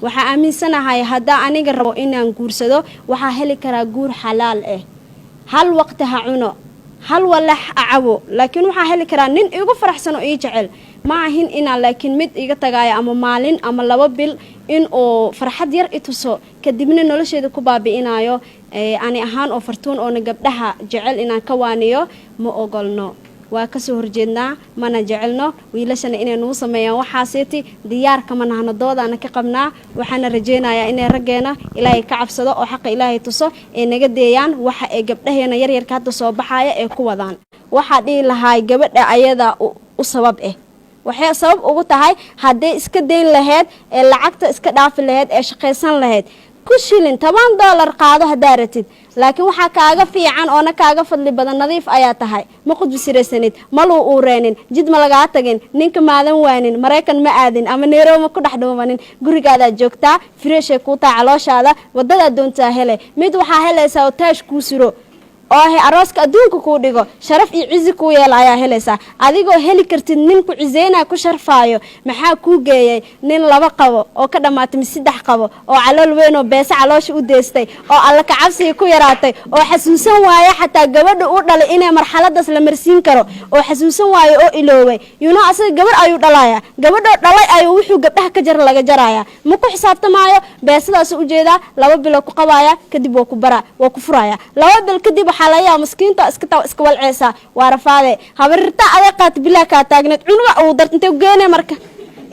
waxa aaminsanahay hadaa aniga rabo inaan guursado waxa heli karaa guur xalaal ah hal waqti ha cuno hal walax acabo laakiin waxa heli karaa nin igu faraxsan oo ii jecel ma ahin inaan laakiin mid iga tagaaya ama maalin ama 2 bil in oo farxad yar ituso kadibna nolosheeda ku baabi'inayo ani ahaan oo fartuun oo gabdhaha jecel inaan ka waaniyo ma ogolno waa ka soo horjeednaa mana jecelno wiilashana inay noo sameeyaan waxaaseeti diyaar kama nahno doodana ka qabnaa waxaana rajeenayaa inay rageena ilaahay ka cabsado oo xaq ilaahay tuso ee naga deeyaan waxa ay gabdhaheena yar yar ka hadda soo baxaya ee ku wadaan waxa dhii lahaay gabadha ayada u sabab waxay sabab ugu tahay haday iska deyn lahayd ee lacagta iska dhaafi lahayd ee shaqaysan lahayd ku shilin $10 qaado hadaratid laakiin waxa kaaga fiican oo na kaaga fadli badan nadiif ayaa tahay ma qudbi siraysanid maluu uureenin jid ma laga tagin ninka maadan waanin Mareykan ma aadin ama Nairobi ku dhaxdhoomanin gurigaada joogtaa fresh ku taa calooshaada wadada doontaa hele mid waxa helaysaa oo taash ku siro oo arooska adduunka ku dhigo sharaf iyo cizi ku yeelaya helaysa adigoo heli kartid nin ku cizeena ku sharfaayo maxaa ku geeyay nin 2 qabo oo ka dhamaatay 3 qabo oo calool weyn oo beesa caloosha u deestay oo alla ka cabsi ku yaraatay oo xasuusan waaya xataa gabadha u dhalay inay marxaladaas la marsiin karo oo xasuusan waayo oo ilooway asaga gabar ayuu dhalaya gabadho dhalay ayuu wuxuu gabdhaha ka jar laga jaraya ma ku xisaabtamaayo beesadaas u jeeda 2 bilo ku qabaaya kadib waa ku furaya 2 bil kadib xalaya miskiinta iska walceesa waa rafaade habarta adeeqat bilaa ka taagneed cunuga uu dartay geene marka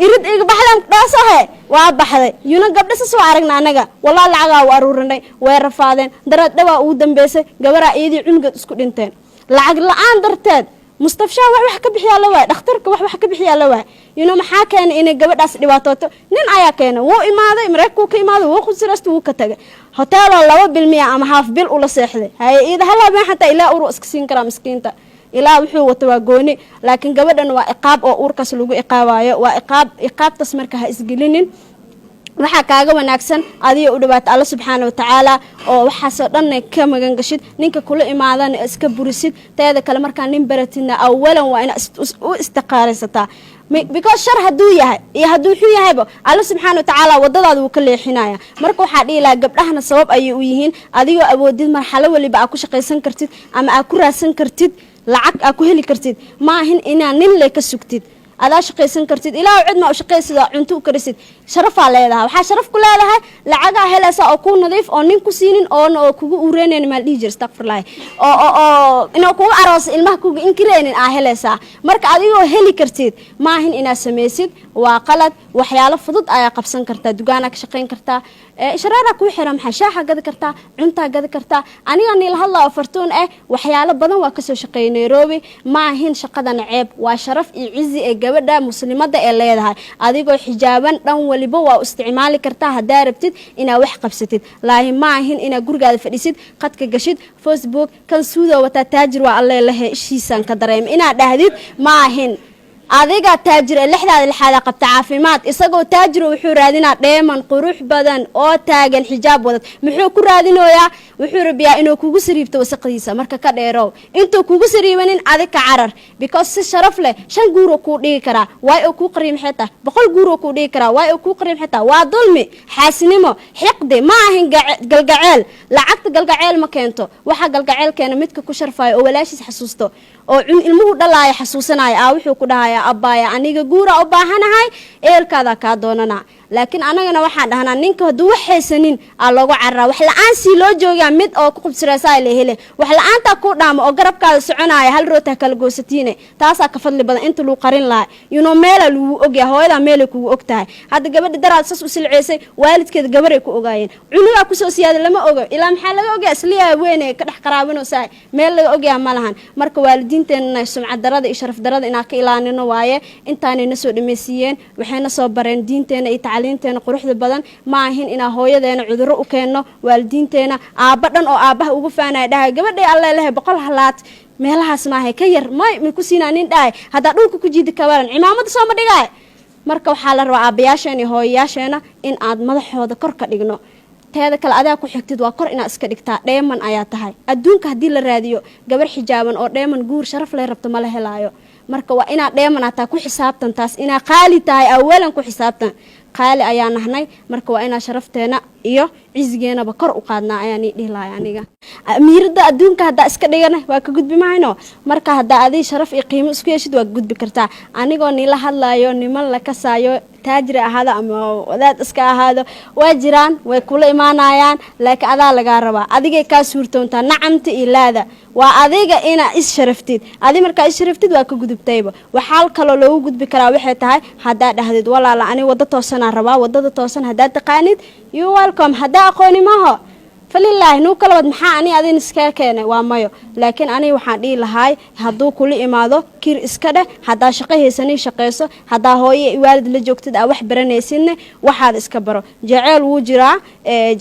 irid iga baxlan dhaasahay waa baxday gabdha soo aragna anaga wallahi lacaga u aruurinay way rafaadeen darad dhawa uu dambeysay gabara iyadii cunuga isku dhinteen lacag la'aan darteed mustafsha wax ka bixiya la waay dhakhtarka wax ka bixiya la waay maxaa keenay in gabadhaas dhibaatooto nin ayaa keenay wuu imaaday Mareykanka ka imaaday wuu khusraasta wuu ka tagay hotel 2 bil miya ama half bil ula seexday ida halaba xataa ilaa uru iska siin kara miskiinta ilaa wuxuu wato waa gooni laakiin gabadhan waa iqaab oo uurkaas lagu iqaabayo waa iqaabtas marka ha isgelinin waxa kaaga wanaagsan adiga u dhawaad Allah subhanahu wa ta'ala oo waxa soo dhan ka magan gashid ninka kula imaadan iska burisid teeda kale marka nin baratina awalan waa in u istiqaaraysataa because shar haduu yahay iyo haduu xun yahayba Allah subhanahu wa ta'ala wadadaada uu ka leexinaya marka waxa dhilaa gabdhahana sabab ay u yihiin adiga awoodid marxalo waliba aad ku shaqaysan kartid ama aad ku raadsan kartid lacag aad ku heli kartid ma ahin inaan nin le ka sugtid ada shaqaysan kartid ilaa cid ma u shaqaysida cunto u karisid sharaf leedahay waxa sharaf ku leedahay lacaga helaysa oo ku nadiif oo nin ku siinin oo kugu ureeneen ma dhijir astaghfirullah oo inuu ku aroos ilmaha kugu inkireenin helaysa marka adigoo heli kartid ma ahin inaad sameeysid waa qalad waxyaalo fudud ayaa qabsan kartaa dugaana ka shaqayn kartaa sharaara ku xiran xashaaxa gad kartaa cunta gad kartaa aniga la hadlaa fartuun waxyaalo badan waa ka soo shaqeeyay Nairobi ma ahin shaqadan ceeb waa sharaf iyo cizi gabadha muslimada ee leedahay adigoo xijaaban dhan waliba waa isticmaali kartaa hadaa rabtid inaad wax qabsatid laakiin ma ahin inaad gurigaada fadhisid qadka gashid Facebook kan suudo wata taajir waa Allah ilahay ishiisan ka dareem inaad dhahdid ma ahin adiga taajir lixda qabta caafimaad isagoo taajir wuxuu raadinaa dheeman qurux badan oo taagan xijaab wadad muxuu ku raadinooyaa wuxuu rabiyaa inuu kugu sariibto wasaqdiisa marka ka dheerow intuu kugu sariibanin adiga carar because si sharaf leh 5 guuro ku dhigi kara way oo ku qariim xitaa 100 guuro ku dhigi kara way oo ku qariim xitaa waa dulmi xaasinimo xiqdi ma ahin galgaceel lacagta galgaceel ma keento waxa galgaceel keena midka ku sharfaayo oo walaashiis xasuusto oo ilmuhu dhalaaya xasuusanaya wuxuu ku dhahayaa abbaaya aniga guura u baahanahay eelkaada ka doonana laakiin anagana waxaan dhahnaa ninka haduu waxaysanin loogu carraa wax la'aan si loo joogaa mid oo ku qubsiraysaa la hele wax la'aanta ku dhaamo oo garabkaada soconaya hal roota kala goosatiine taasa ka fadli badan inta loo qarin laha meel lagu ogyahay hooyada meel kugu ogtahay hada gabadha daraad sas u silceysay waalidkeed gabar ay ku ogaayeen cunuga ku soo siyaada lama ogo ilaa maxaa laga ogaa isliya weyn ee ka dhax qaraabinaysaa meel laga ogyahay ma lahan marka waalidiinteena sumcad darada iyo sharaf darada inaa ka ilaalino waaye intaanayna soo dhameysiyeen waxayna soo bareen diinteena iyo tacliinteena quruxda badan ma ahin ina hooyadeena cudurro u keeno waalidiinteena aabba dhan oo aabbaha ugu faanay dhahay gabadhay Allah ilahay 100 halaad meelahaas ma hay ka yar ma ku siinaanin dhahay hada dhulka ku jiidi ka waran cimaamada soo ma dhigay marka waxa la rabaa aabayaasheen iyo hooyayaasheena in aad madaxooda kor ka dhigno teeda kale adaa ku xigtid waa kor inaad iska dhigtaa dheeman ayaa tahay adduunka hadii la raadiyo gabar xijaaban oo dheeman guur sharaf leh rabto ma la helaayo marka waa inaad dheemanaata ku xisaabtan taas ina qaali tahay awalan ku xisaabtan qaali ayaan nahnay marka waa inaan sharafteena iyo cizigeenaba kor u qaadnaa ayaan dhihi lahay aniga amiirada adduunka haddaa iska dhigana waa ka gudbi mahayno marka haddaa adii sharaf iyo qiimo isku yeeshid waa gudbi kartaa anigoo nila hadlaayo niman la kasaayo taajir ahaado ama wadaad iska ahaado waa jiraan way kula imaanayaan laakiin adaa lagaa rabaa adigay kaa suurtoontaa nacamta iyo laada waa adiga inaa is sharaftid adi markaa is sharaftid waa ka gudubtayba waxaa kaloo loogu gudbi karaa waxay tahay haddaa dhahdid walaala ani wada toosanaa rabaa wadada toosan haddaa taqaanid you welcome haddaa aqooni maaho falilaahi nuu kala wad maxaa ani adin iska keenay waa mayo laakiin ani waxaan dhihi lahaay hadduu kula imaado kir iska dheh haddaa shaqo haysanin shaqayso haddaa hooye waalid la joogtid aa wax baranaysinne waxaad iska baro jaceyl wuu jiraa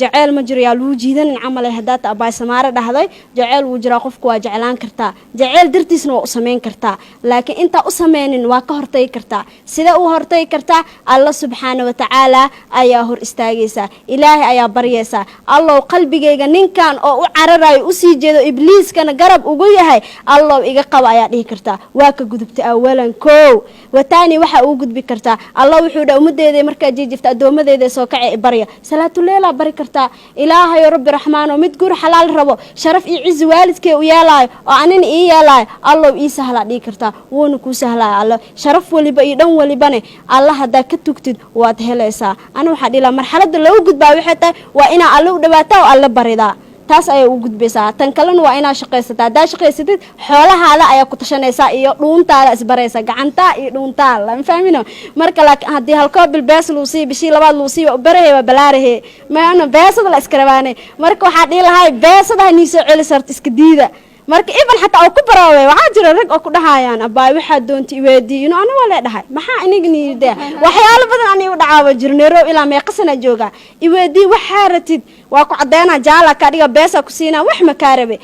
jaceyl ma jiro yaa lagu jiidanin camal haddaa abaay samaare dhahday jaceyl wuu jiraa qofku waa jeclaan kartaa jaceyl dartiisna waa u samayn kartaa laakiin intaa u sameynin waa ka hortagi kartaa sida u hortagi kartaa alla subxaana watacaala ayaa hor istaagaysaa ilaahay ayaa baryaysaa allow qalbigayga ninkan oo u cararayo usii jeedo ibliiskana garab ugu yahay allow iga qaba ayaa dhihi kartaa waa ka gudubtay awalan koow wataani waxa uu gudbi kartaa allah wuxuu dha ummadeeda markaa jiijifta addoomadeeda soo kacay barya salaatuleela bari kartaa ilaahay rabbi raxmaano mid guur xalaal rabo sharaf iyo ciz waalidkee u yeelaayo oo anina ii yeelaayo allow ii sahlaa dhihi kartaa wuuna kuu sahlaayo allo sharaf waliba iyo dhan walibane allah haddaa ka tugtid waad helaysaa ana waxaa dhila marxaladda lagu gudbaa waxay tahay waa inaa alle u dhawaataa oo alle baridaa taas ayay u gudbaysaa tan kalena waa inaa shaqaysataa haddaa shaqaysatid xoolahaada ayaa ku tashanaysaa iyo dhuuntaada isbaraysa gacantaa iyo dhuuntaa lama fahmino marka laakiin haddii halkoo bil bees luu sii bishii labaad luu sii barahe waa balaarahe maana beesada la iska rabaane marka waxaa dhihi lahay beesada nii soo celi sarta iska diida marka iban xataa oo ku baraawe waxaa jira rag oo ku dhahayaan abaay waxaa doonta iweedii inuu aniga lee dhahay maxaa aniga niide waxyaalo badan aniga u dhacaaba jiro neerow ilaa meeqasana jooga iweedii waxaa ratid waa ku cadeena jaala ka dhiga beesa ku siina wax ma kaarabe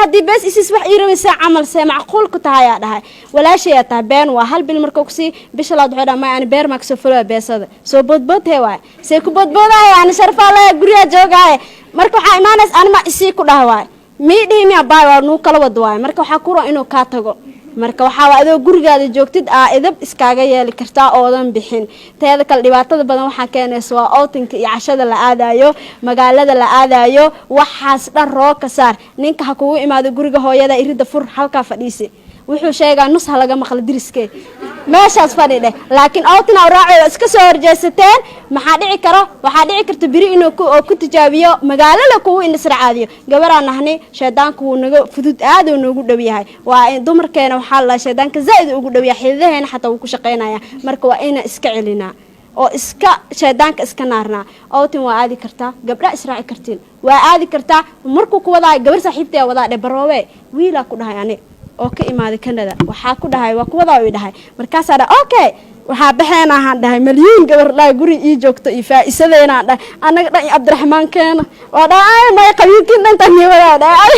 hadii bees isis wax ii rabay saa camal see macquul ku tahay yaa dhahay walaashay taa been waa hal bil marka ku sii bisha laad waxay dhamaa ani beer ma ka soo fulo beesada soo bodbod he waay see ku bodbodahay ani sharfa la guriga joogaay marka waxa imaanays ani ma isii ku dhahay miidhii mi abaay waa nuu kala wad waay marka waxaa kuro inuu kaa tago marka waxaa waa adoo gurigaada joogtid aa idab iskaaga yeeli kartaa oodan bixin teeda kale dhibaatada badan waxaa keenaysa waa outinka iyo cashada la aadayo magaalada la aadayo waxaas dhan roo ka saar ninka ha kugu imaado guriga hooyada irida fur halkaa fadhiisi wuxuu sheegaa nus ha laga maqla diriskee meeshaas fadhidhe laakiin outina raacooda iska soo horjeesateen maxaa dhici karo waxaa dhici karta biri inuu ku tijaabiyo magaalada kugu indhisracaadiyo gabaraa nahni shaydaanku wuu naga fudud aad uu noogu dhow yahay waa dumarkeena waxaa la shaydaanka zaa'id ugu dhow yahay xididaheena xataa wuu ku shaqaynaya marka waa ina iska celinaa oo iska shaydaanka iska naarnaa outin waa aadi kartaa gabdha israaci kartiin waa aadi kartaa markuu ku wadaa gabar saaxiibtaya wadaa dhe baroowe wiilaa ku dhahay ani oo ka imaaday Canada waxaa ku dhahay waa kuwada uu dhahay markaas aad okay waxa baxeena aan dhahay milyan gabar la guri ii joogto ii faa'iisadeena dhahay anaga dhan Cabdiraxmaan keena waa dhaay ma qabiilkiin dhantan wada dhaay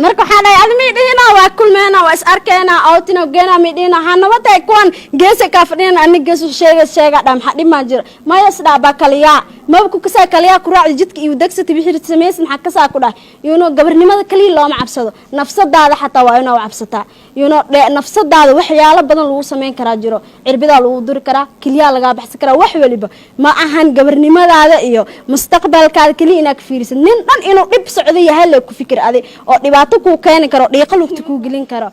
marka waxaan dhahay admiidina waa kulmeena waa is arkeena outina geena midina hanabada kuwan geesa ka fadhiyana aniga geesu sheega dham xadhi ma jiro ma yasda ba kaliya mabku kasa kaliya ku raaci jidka iyo dagsata bixir sameeysan maxaa ka saa ku dhahay yuno gabarnimada kaliya looma cabsado nafsadaada xataa waa inaa cabsataa yuno nafsadaada waxyaalo badan lagu sameyn karaa jiro cirbida lagu duri karaa kaliya laga baxsan karaa wax waliba ma ahan gabarnimadaada iyo mustaqbalkaada kaliya inaad fiirisid nin dhan inuu dib socdo yahay la ku fikir adi oo dhibaato ku keeni karo dhiiqa lugta ku gelin karo